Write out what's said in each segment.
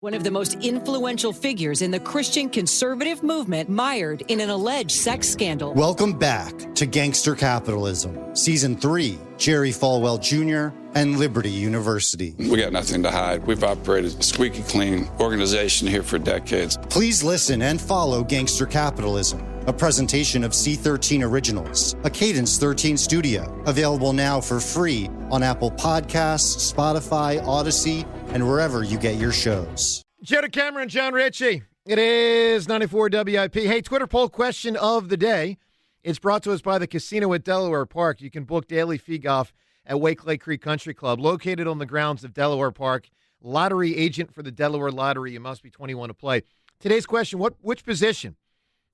One of the most influential figures in the Christian conservative movement mired in an alleged sex scandal. Welcome back to Gangster Capitalism, Season 3, Jerry Falwell Jr. and Liberty University. We got nothing to hide. We've operated a squeaky clean organization here for decades. Please listen and follow Gangster Capitalism, a presentation of C13 Originals, a Cadence 13 studio, available now for free on Apple Podcasts, Spotify, Odyssey, and wherever you get your shows. Jetta Cameron, John Ritchie. It is 94 WIP. Hey, Twitter poll question of the day. It's brought to us by the Casino at Delaware Park. You can book daily fee golf at Wake Lake Creek Country Club, located on the grounds of Delaware Park. Lottery agent for the Delaware Lottery. You must be 21 to play. Today's question, which position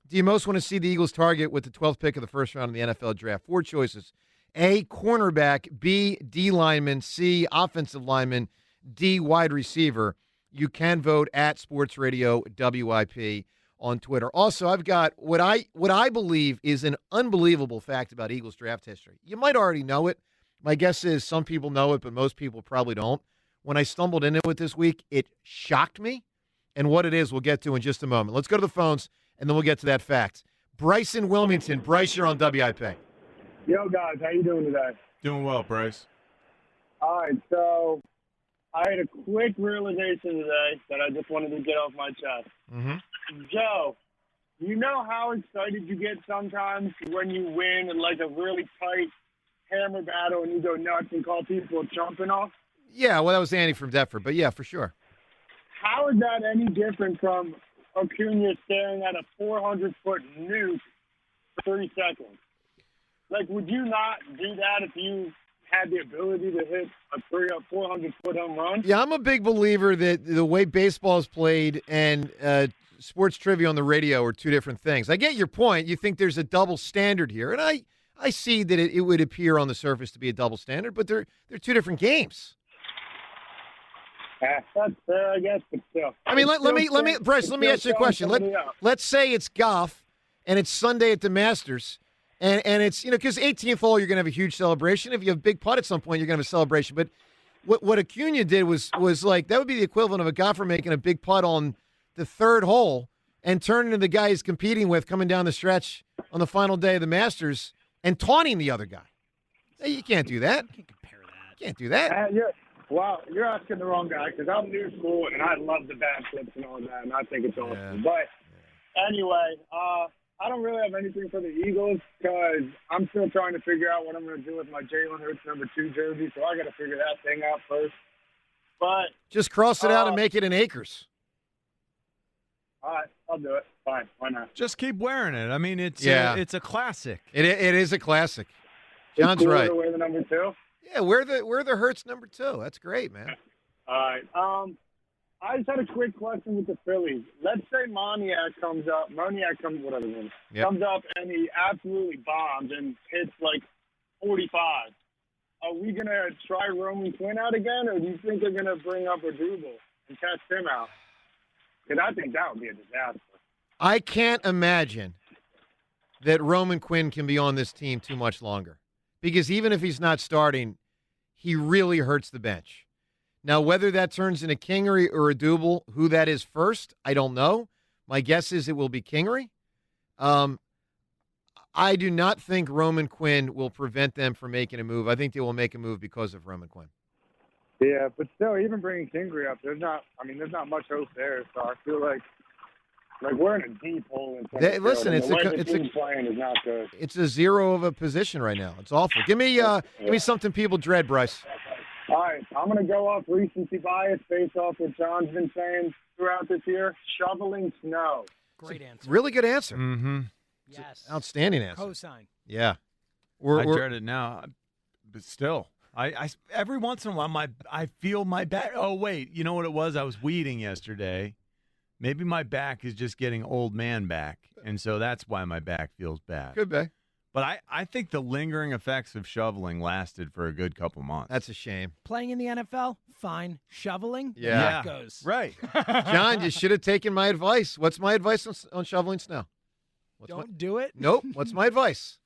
do you most want to see the Eagles target with the 12th pick of the first round of the NFL draft? 4 choices. A, cornerback. B, D lineman. C, offensive lineman. D, wide receiver. You can vote at Sports Radio WIP on Twitter. Also, I've got what I believe is an unbelievable fact about Eagles draft history. You might already know it. My guess is some people know it, but most people probably don't. When I stumbled into it this week, it shocked me. And what it is, we'll get to in just a moment. Let's go to the phones, and then we'll get to that fact. Bryce in Wilmington. Bryce, you're on WIP. Yo, guys, how you doing today? Doing well, Bryce. All right, so I had a quick realization today that I just wanted to get off my chest. Mm-hmm. Joe, you know how excited you get sometimes when you win in like a really tight hammer battle and you go nuts and call people jumping off? Yeah, well, that was Andy from Deptford, but yeah, for sure. How is that any different from Acuna staring at a 400-foot nuke for 30 seconds? Like, would you not do that if you had the ability to hit a 400-foot home run? Yeah, I'm a big believer that the way baseball is played and sports trivia on the radio are two different things. I get your point. You think there's a double standard here, and I see that it would appear on the surface to be a double standard, but they're two different games. That's fair, I guess, but still. I mean, let me, Bryce, let me ask you a question. Let's say it's golf, and it's Sunday at the Masters, and it's, because 18th hole, you're going to have a huge celebration. If you have a big putt at some point, you're going to have a celebration. But what Acuna did was like, that would be the equivalent of a golfer making a big putt on the third hole and turning to the guy he's competing with coming down the stretch on the final day of the Masters and taunting the other guy. Hey, you can't do that. You can't compare that. You can't do that. Well, you're asking the wrong guy because I'm new school and I love the bad flips and all that, and I think it's awesome. Yeah. But anyway, I don't really have anything for the Eagles because I'm still trying to figure out what I'm going to do with my Jalen Hurts number 2 jersey, so I got to figure that thing out first. But just cross it out and make it in acres. All right, I'll do it. Fine, why not? Just keep wearing it. I mean, it's a classic. It is a classic. John's it's cool right. to wear the number 2. Yeah, wear the Hurts number 2. That's great, man. All right. I just had a quick question with the Phillies. Let's say Moniak comes up, whatever his name is, comes up and he absolutely bombs and hits like 45. Are we going to try Roman Quinn out again, or do you think they're going to bring up Odubel and test him out? Because I think that would be a disaster. I can't imagine that Roman Quinn can be on this team too much longer. Because even if he's not starting, he really hurts the bench. Now, whether that turns into Kingery or Odubel, who that is first, I don't know. My guess is it will be Kingery. I do not think Roman Quinn will prevent them from making a move. I think they will make a move because of Roman Quinn. Yeah, but still, even bringing Kingery up, there's not much hope there. So I feel like we're in a deep hole. Listen, playing is not good. It's a zero of a position right now. It's awful. Give me something people dread, Bryce. All right, I'm going to go off recency bias based off what John's been saying throughout this year. Shoveling snow. Great answer. Really good answer. Mm-hmm. Yes. Outstanding answer. Cosign. Yeah. I dread it now, but still. I every once in a while I feel my back. Oh wait, you know what it was? I was weeding yesterday. Maybe my back is just getting old man back, and so that's why my back feels bad. Could be. But I think the lingering effects of shoveling lasted for a good couple months. That's a shame. Playing in the NFL, fine. Shoveling, yeah, that goes. Right. John, you should have taken my advice. What's my advice on shoveling snow? Don't do it. Nope. What's my advice?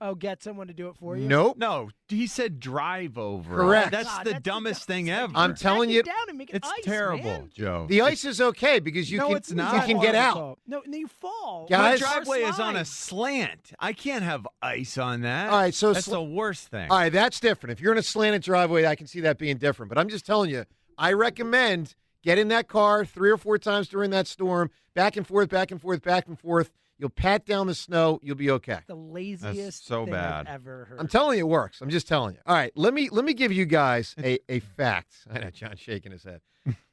Oh, get someone to do it for you? Nope. No, he said drive over. Correct. That's God, the that's dumbest thing it's like ever. I'm telling you, down and make it It's ice, terrible, man. Joe. The ice is okay because you No, can it's not. you can get out. Oh, no, you fall. Guys- My Guys- driveway is on a Slide. slant. I can't have ice on that. All right, so that's the worst thing. All right, that's different. If you're in a slanted driveway, I can see that being different. But I'm just telling you, I recommend get in that car 3 or 4 times during that storm, back and forth, back and forth, back and forth. You'll pat down the snow. You'll be okay. The laziest so thing bad. I've ever heard. I'm telling you, it works. I'm just telling you. All right, let me give you guys a fact. I know John's shaking his head.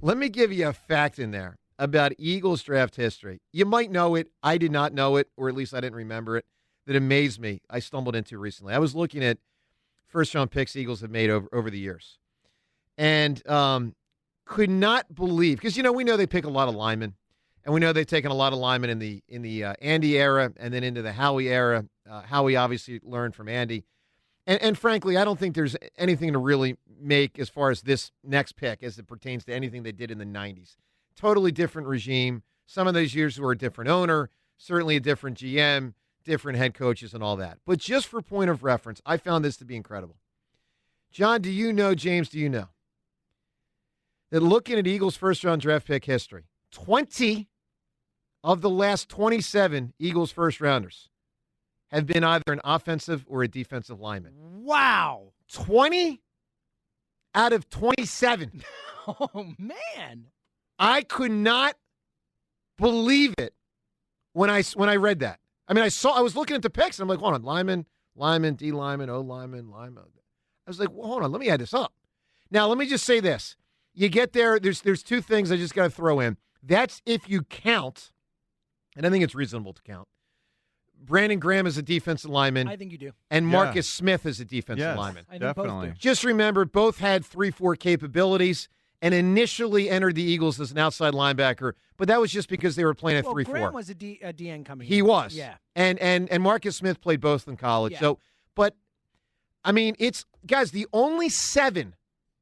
Let me give you a fact in there about Eagles draft history. You might know it. I did not know it, or at least I didn't remember it. That amazed me. I stumbled into recently. I was looking at first-round picks Eagles have made over the years, and could not believe, because we know they pick a lot of linemen. And we know they've taken a lot of linemen in the Andy era and then into the Howie era. Howie obviously learned from Andy. And frankly, I don't think there's anything to really make as far as this next pick as it pertains to anything they did in the 90s. Totally different regime. Some of those years were a different owner, certainly a different GM, different head coaches and all that. But just for point of reference, I found this to be incredible. John, do you know, James, do you know, that looking at Eagles' first-round draft pick history, 20 of the last 27 Eagles first-rounders have been either an offensive or a defensive lineman. Wow. 20 out of 27. Oh, man. I could not believe it when I read that. I mean, I was looking at the picks, and I'm like, hold on, lineman, D lineman, O lineman, lineman. I was like, well, hold on, let me add this up. Now, let me just say this. You get there, there's 2 things I just got to throw in. That's if you count, and I think it's reasonable to count, Brandon Graham is a defensive lineman. I think you do. And Marcus Smith is a defensive lineman. I think both Definitely. do. Just remember, both had 3-4 capabilities and initially entered the Eagles as an outside linebacker, but that was just because they were playing at 3-4. Graham was a DN coming in. He was. Yeah. And Marcus Smith played both in college. Yeah. So, but, I mean, it's, guys, the only 7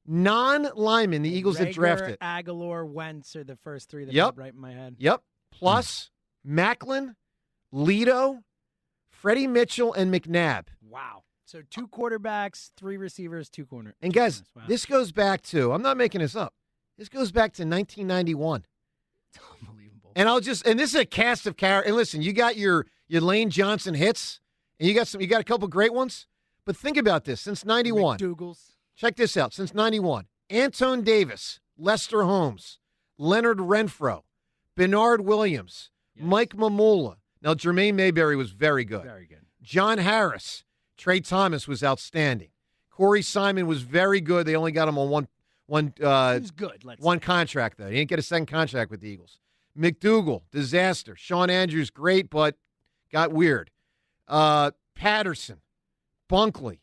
non-linemen the Eagles have Rager, drafted. Aguilar, Wentz are the first 3 that Yep. pop right in my head. Yep. Plus, Macklin, Lito, Freddie Mitchell, and McNabb. Wow. So 2 quarterbacks, 3 receivers, 2 corners. And guys, Wow. this goes back to, I'm not making this up, this goes back to 1991. It's unbelievable. And and this is a cast of characters. And listen, you got your Lane Johnson hits, and you got a couple great ones. But think about this, since 91. McDougal's. Check this out, since 91. Antone Davis, Lester Holmes, Leonard Renfro, Bernard Williams, Yes. Mike Mamula. Now, Jermaine Mayberry was very good. Very good. John Harris, Trey Thomas was outstanding. Corey Simon was very good. They only got him on one He was good. one contract, though. He didn't get a second contract with the Eagles. McDougal, disaster. Sean Andrews, great, but got weird. Patterson, Bunkley.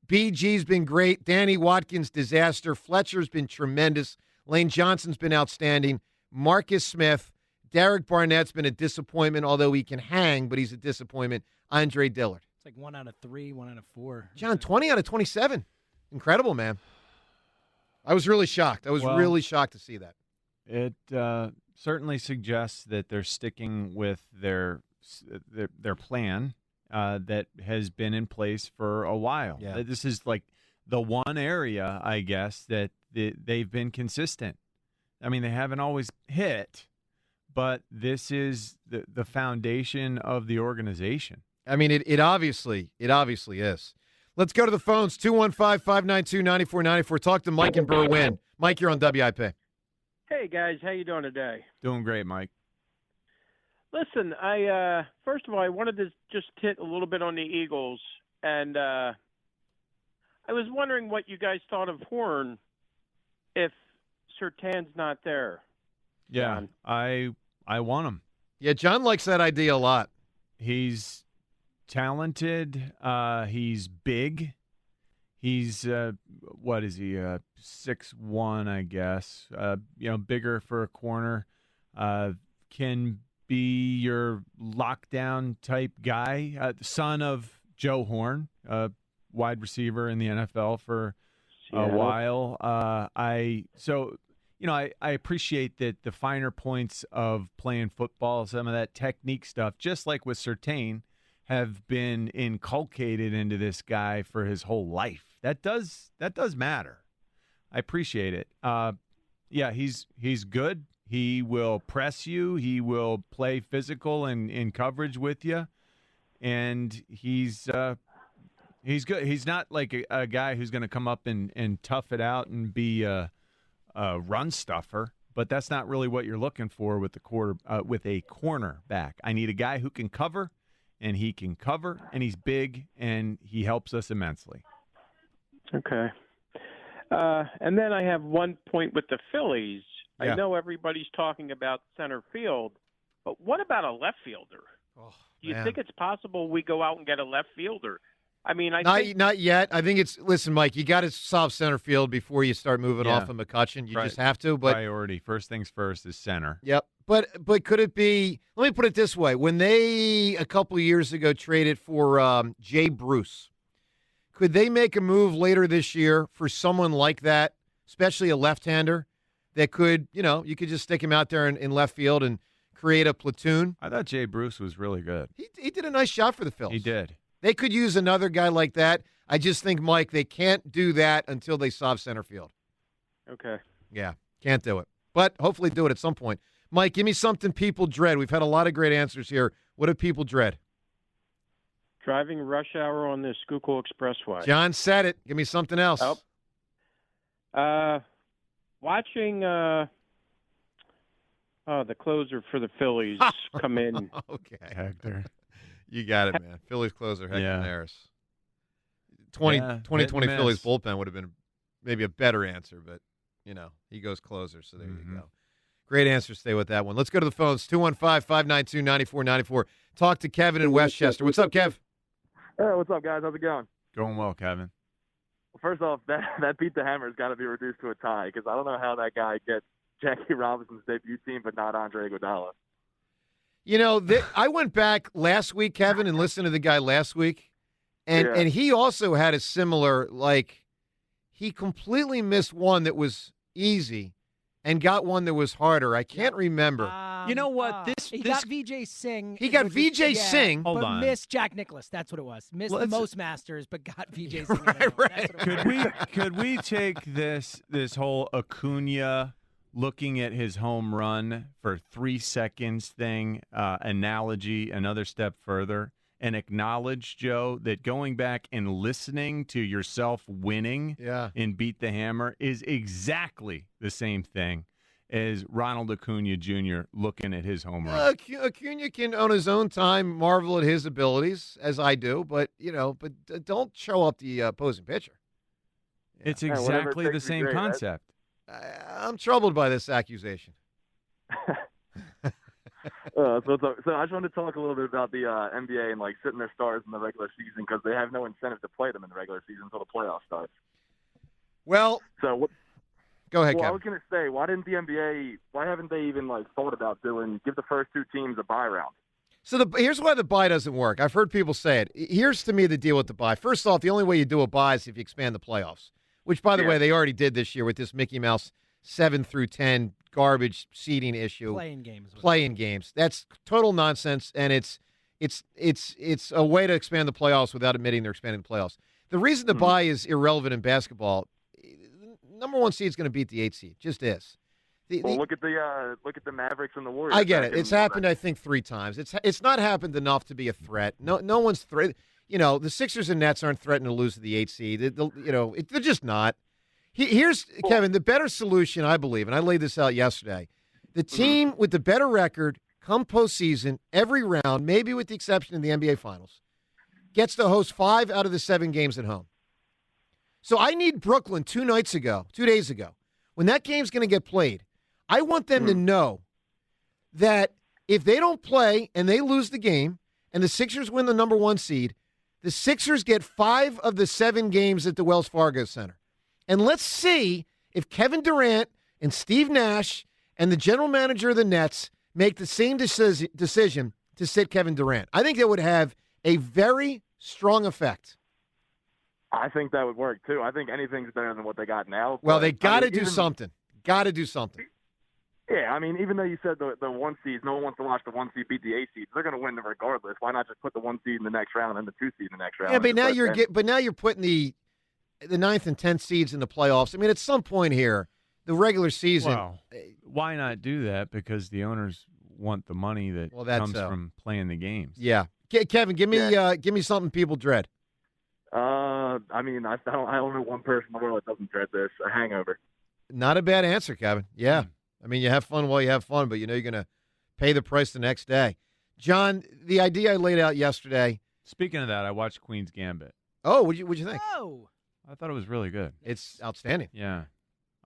BG's been great. Danny Watkins, disaster. Fletcher's been tremendous. Lane Johnson's been outstanding. Marcus Smith. Derek Barnett's been a disappointment, although he can hang, but he's a disappointment. Andre Dillard. It's like 1 out of 3, 1 out of 4. John, 20 out of 27. Incredible, man. I was really shocked. I was really shocked to see that. It certainly suggests that they're sticking with their plan that has been in place for a while. Yeah. This is like the one area, I guess, that they've been consistent. I mean, they haven't always hit, but this is the foundation of the organization. I mean, it obviously is. Let's go to the phones, 215-592-9494. Talk to Mike in Berwyn. Mike, you're on WIP. Hey guys, how you doing today? Doing great, Mike. Listen, I first of all I wanted to just hit a little bit on the Eagles, and I was wondering what you guys thought of Horn if Surtain's not there. Yeah, John. I want him. Yeah, John likes that idea a lot. He's talented. He's big. He's what is he? 6'1", I guess. Bigger for a corner. Can be your lockdown type guy. Son of Joe Horn, wide receiver in the NFL for a while. I appreciate that the finer points of playing football, some of that technique stuff, just like with Surtain, have been inculcated into this guy for his whole life. That does matter. I appreciate it. Yeah, he's good. He will press you. He will play physical and in coverage with you, and he's good. He's not like a guy who's going to come up and tough it out and be a run stuffer. But that's not really what you're looking for with with a cornerback. I need a guy who can cover, and he can cover, and he's big, and he helps us immensely. Okay. And then I have one point with the Phillies. Yeah. I know everybody's talking about center field, but what about a left fielder? Oh, Do you man. think it's possible we go out and get a left fielder? I mean, Not yet. I think listen, Mike, you got to solve center field before you start moving off of McCutchen. You just have to. But priority, first things first, is center. Yep. But could it be? Let me put it this way: when they a couple of years ago traded for Jay Bruce, could they make a move later this year for someone like that, especially a left-hander that could, you could just stick him out there in left field and create a platoon? I thought Jay Bruce was really good. He did a nice job for the Phils. He did. They could use another guy like that. I just think, Mike, they can't do that until they solve center field. Okay. Yeah, can't do it. But hopefully do it at some point. Mike, give me something people dread. We've had a lot of great answers here. What do people dread? Driving rush hour on the Schuylkill Expressway. John said it. Give me something else. Watching the closer for the Phillies come in. Okay. Hector. You got it, man. Phillies closer, Hector Neris. 2020 miss. Phillies bullpen would have been maybe a better answer, but, he goes closer, so there you go. Great answer. Stay with that one. Let's go to the phones. 215-592-9494. Talk to Kevin in Westchester. What's up, Kev? Hey, what's up, guys? How's it going? Going well, Kevin. Well, first off, that beat the Hammer's got to be reduced to a tie because I don't know how that guy gets Jackie Robinson's debut team, but not Andre Iguodala. I went back last week, Kevin, and listened to the guy last week, and he also had a similar, he completely missed one that was easy and got one that was harder. I can't remember. You know what? He got VJ Singh. He got VJ Singh. But Hold on. missed Jack Nicklaus. That's what it was. Missed the most Masters, but got VJ Singh. Could we take this whole Acuna looking at his home run for 3 seconds thing analogy another step further and acknowledge, Joe, that going back and listening to yourself winning in Beat the Hammer is exactly the same thing as Ronald Acuna Jr. looking at his home run. Acuna can, on his own time, marvel at his abilities, as I do, but don't show up the opposing pitcher. It's exactly the same concept. I'm troubled by this accusation. So I just wanted to talk a little bit about the NBA and sitting their stars in the regular season because they have no incentive to play them in the regular season until the playoff starts. Well, go ahead, Kevin. I was going to say, why haven't they even thought about give the first two teams a bye round? So here's why the bye doesn't work. I've heard people say it. Here's to me the deal with the bye. First off, the only way you do a bye is if you expand the playoffs, which, by the way, they already did this year with this Mickey Mouse 7 through 10 garbage seeding issue. Playing games. That's total nonsense, and it's a way to expand the playoffs without admitting they're expanding the playoffs. The reason the bye is irrelevant in basketball, number one seed is going to beat the 8 seed. Just is. Look at the Mavericks and the Warriors. I get it. It's happened, I think, 3 times. It's not happened enough to be a threat. No one's threat. The Sixers and Nets aren't threatening to lose to the 8 seed. They're just not. Here's, Kevin, the better solution, I believe, and I laid this out yesterday. The team with the better record come postseason every round, maybe with the exception of the NBA Finals, gets to host 5 out of the 7 games at home. So I need Brooklyn 2 days ago, when that game's going to get played, I want them to know that if they don't play and they lose the game and the Sixers win the number 1 seed, the Sixers get 5 of the 7 games at the Wells Fargo Center. And let's see if Kevin Durant and Steve Nash and the general manager of the Nets make the same decision to sit Kevin Durant. I think that would have a very strong effect. I think that would work, too. I think anything's better than what they got now. Well, they got to do something. Got to do something. Yeah, I mean, even though you said the one seed, no one wants to watch the one seed beat the 8 seed. They're going to win them regardless. Why not just put the 1 seed in the next round and the 2 seed in the next round? Yeah, but now you're putting the 9th and 10th seeds in the playoffs. I mean, at some point here, the regular season. Well, why not do that? Because the owners want the money that comes from playing the games. Yeah, Kevin, give me something people dread. I mean, I don't know one person in the world that doesn't dread this. A hangover. Not a bad answer, Kevin. Yeah. I mean, you have fun while you have fun, but you know you're going to pay the price the next day. John, the idea I laid out yesterday. Speaking of that, I watched Queen's Gambit. Oh, what'd you think? Oh, I thought it was really good. It's outstanding. Yeah.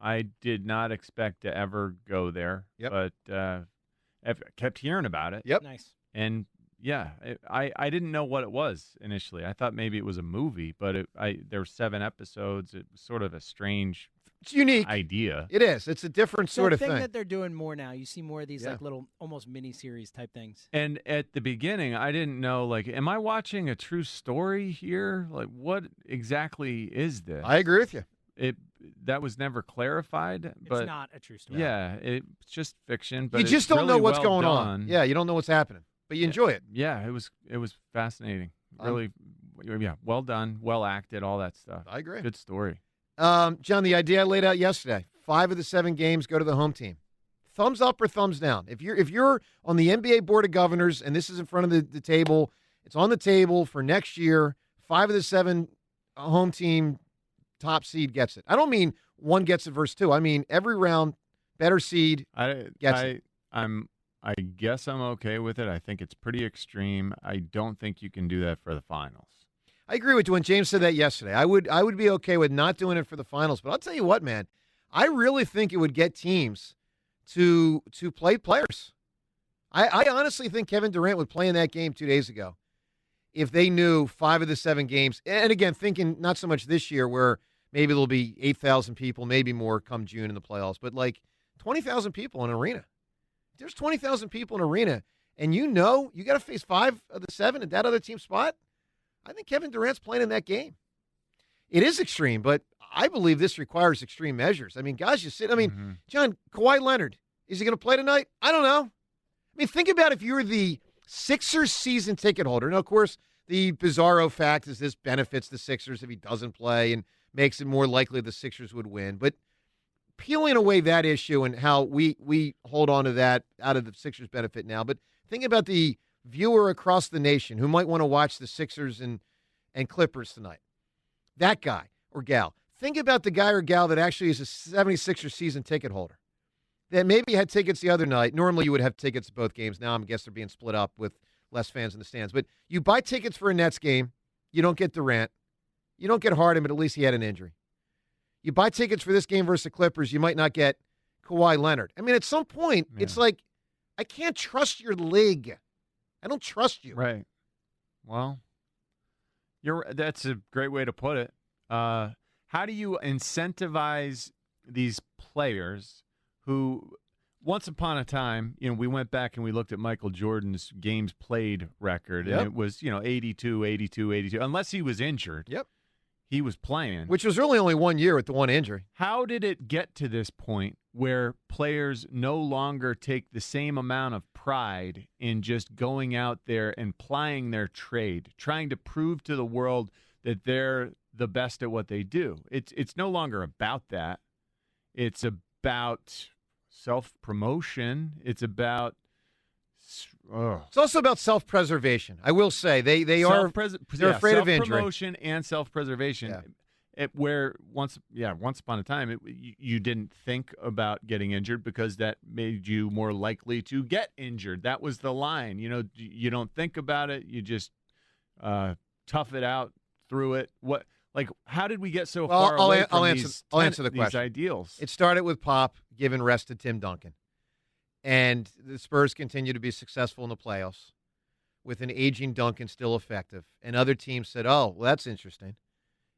I did not expect to ever go there, but I kept hearing about it. Yep. Nice. And, yeah, I didn't know what it was initially. I thought maybe it was a movie, but there were 7 episodes. It was sort of a strange It's unique idea. It is. It's a different sort of thing. that they're doing more now. You see more of these like little almost mini-series type things. And at the beginning, I didn't know, like, am I watching a true story here? Like, what exactly is this? I agree with you. That was never clarified. But it's not a true story. Yeah, it's just fiction. But you just don't really know what's well going on. Yeah, you don't know what's happening, but you enjoy it. Yeah, it was fascinating. Really, well done, well acted, all that stuff. I agree. Good story. John, the idea I laid out yesterday: 5 of the 7 games go to the home team. Thumbs up or thumbs down? If you're on the NBA Board of Governors and this is in front of the table, it's on the table for next year. 5 of the 7 home team top seed gets it. I don't mean one gets it versus 2. I mean every round, better seed gets it. I guess I'm okay with it. I think it's pretty extreme. I don't think you can do that for the finals. I agree with you when James said that yesterday. I would be okay with not doing it for the finals, but I'll tell you what, man. I really think it would get teams to play players. I honestly think Kevin Durant would play in that game 2 days ago if they knew 5 of the 7 games. And again, thinking not so much this year where maybe there'll be 8,000 people, maybe more come June in the playoffs, but like 20,000 people in an arena. If there's 20,000 people in an arena and you got to face 5 of the 7 at that other team spot, I think Kevin Durant's playing in that game. It is extreme, but I believe this requires extreme measures. I mean, guys, John, Kawhi Leonard, is he going to play tonight? I don't know. I mean, think about if you were the Sixers season ticket holder. Now, of course, the bizarro fact is this benefits the Sixers if he doesn't play and makes it more likely the Sixers would win. But peeling away that issue and how we hold on to that out of the Sixers benefit now, but think about the viewer across the nation who might want to watch the Sixers and Clippers tonight. That guy or gal. Think about the guy or gal that actually is a 76er season ticket holder that maybe had tickets the other night. Normally you would have tickets to both games. Now I guess they're being split up with less fans in the stands. But you buy tickets for a Nets game. You don't get Durant. You don't get Harden, but at least he had an injury. You buy tickets for this game versus the Clippers. You might not get Kawhi Leonard. I mean, at some point, It's like, I can't trust your league. I don't trust you. Right. Well, that's a great way to put it. How do you incentivize these players who, once upon a time, we went back and we looked at Michael Jordan's games played record, and it was, 82, 82, 82. Unless he was injured. Yep. He was playing. Which was really only 1 year with the one injury. How did it get to this point where players no longer take the same amount of pride in just going out there and plying their trade, trying to prove to the world that they're the best at what they do? It's no longer about that. It's about self-promotion. It's about It's also about self-preservation. I will say they're afraid of injury. Self-promotion and self-preservation. Yeah. Where once upon a time you didn't think about getting injured because that made you more likely to get injured. That was the line. You don't think about it. You just tough it out through it. How did we get so far away from I'll answer the question. These ideals? It started with Pop giving rest to Tim Duncan. And the Spurs continue to be successful in the playoffs with an aging Duncan still effective. And other teams said, oh, well, that's interesting.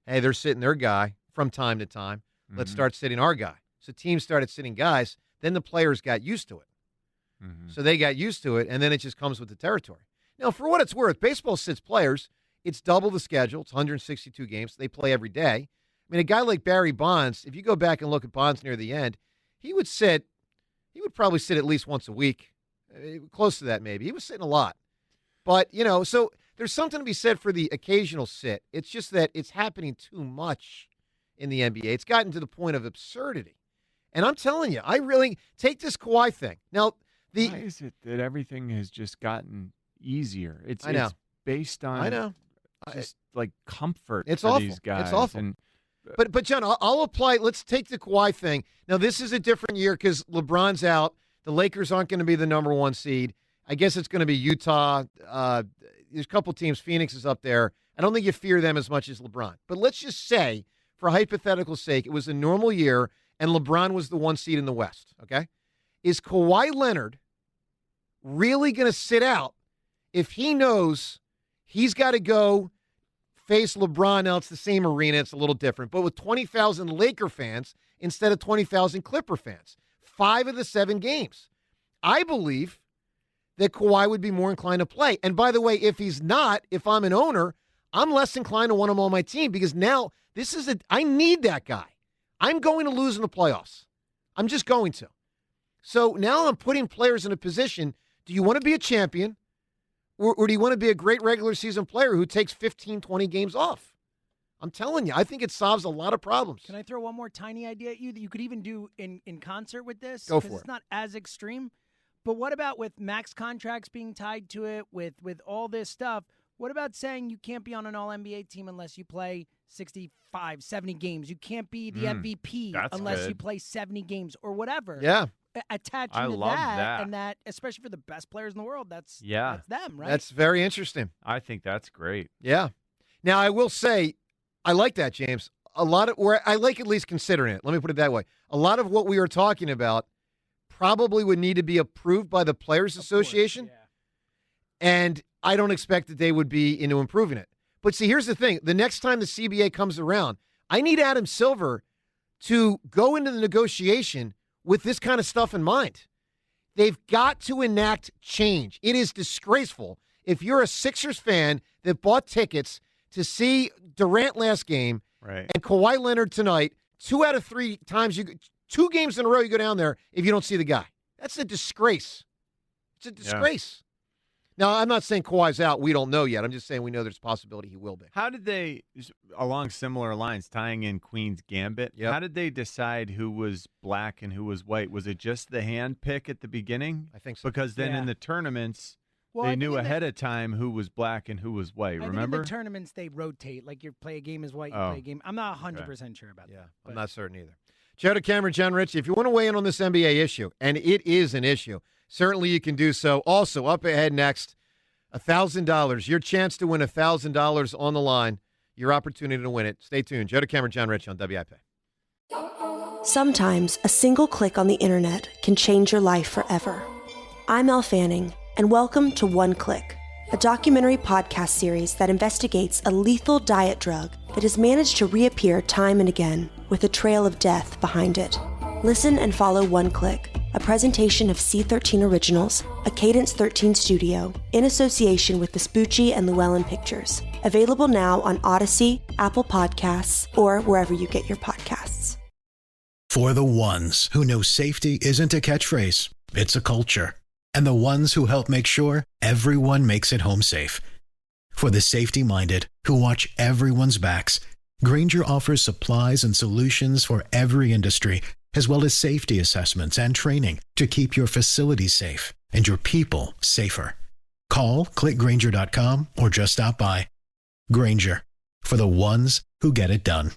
Hey, they're sitting their guy from time to time. Let's start sitting our guy. So teams started sitting guys. Then the players got used to it. So they got used to it, and then it just comes with the territory. Now, for what it's worth, baseball sits players. It's double the schedule. It's 162 games. They play every day. I mean, a guy like Barry Bonds, if you go back and look at Bonds near the end, he would sit he would probably sit at least once a week, close to that maybe. He was sitting a lot. But, so there's something to be said for the occasional sit. It's just that it's happening too much in the NBA. It's gotten to the point of absurdity. And I'm telling you, I really take this Kawhi thing. Now, why is it that everything has just gotten easier? It's based on just like comfort it's for awful. these guys. It's awful. And, but John, I'll apply. Let's take the Kawhi thing. Now, this is a different year because LeBron's out. The Lakers aren't going to be the number 1 seed. I guess it's going to be Utah. There's a couple teams. Phoenix is up there. I don't think you fear them as much as LeBron. But let's just say, for hypothetical sake, it was a normal year and LeBron was the 1 seed in the West, okay? Is Kawhi Leonard really going to sit out if he knows he's got to go face LeBron? Now, it's the same arena. It's a little different. But with 20,000 Laker fans instead of 20,000 Clipper fans. 5 of the 7 games. I believe that Kawhi would be more inclined to play. And by the way, if he's not, if I'm an owner, I'm less inclined to want him on my team because now I need that guy. I'm going to lose in the playoffs. I'm just going to. So now I'm putting players in a position, do you want to be a champion or do you want to be a great regular season player who takes 15, 20 games off? I'm telling you, I think it solves a lot of problems. Can I throw one more tiny idea at you that you could even do in concert with this? Go for it. It's not as extreme. But what about with max contracts being tied to it, with all this stuff? What about saying you can't be on an all-NBA team unless you play 65, 70 games? You can't be the MVP unless you play 70 games or whatever. Yeah. Attaching to that, and that, especially for the best players in the world, that's them, right? That's very interesting. I think that's great. Yeah. Now, I will say, I like that, James. I like at least considering it. Let me put it that way. A lot of what we are talking about probably would need to be approved by the Players Association. Course, yeah. And I don't expect that they would be into improving it. But see, here's the thing. The next time the CBA comes around, I need Adam Silver to go into the negotiation with this kind of stuff in mind. They've got to enact change. It is disgraceful if you're a Sixers fan that bought tickets to see Durant last game and Kawhi Leonard tonight, 2 out of 3 times, 2 games in a row you go down there if you don't see the guy. That's a disgrace. It's a disgrace. Yeah. Now, I'm not saying Kawhi's out. We don't know yet. I'm just saying we know there's a possibility he will be. How did they, along similar lines, tying in Queen's Gambit, how did they decide who was black and who was white? Was it just the hand pick at the beginning? I think so. Because then in the tournaments, they knew ahead of time who was black and who was white, remember? I think in the tournaments, they rotate. Like you play a game as white, you play a game. I'm not 100% sure about that. Yeah, I'm not certain either. Joe DeCamera, John Ritchie, if you want to weigh in on this NBA issue, and it is an issue, certainly you can do so. Also, up ahead next, $1,000. Your chance to win $1,000 on the line. Your opportunity to win it. Stay tuned. Joe DeCamera, John Ritchie on WIP. Sometimes a single click on the internet can change your life forever. I'm Elle Fanning, and welcome to One Click, a documentary podcast series that investigates a lethal diet drug that has managed to reappear time and again with a trail of death behind it. Listen and follow One Click, a presentation of C13 Originals, a Cadence 13 studio, in association with Vespucci and Llewellyn Pictures. Available now on Odyssey, Apple Podcasts, or wherever you get your podcasts. For the ones who know safety isn't a catchphrase, it's a culture. And the ones who help make sure everyone makes it home safe. For the safety-minded who watch everyone's backs, Grainger offers supplies and solutions for every industry, as well as safety assessments and training to keep your facilities safe and your people safer. Call, click Grainger.com, or just stop by. Grainger, for the ones who get it done.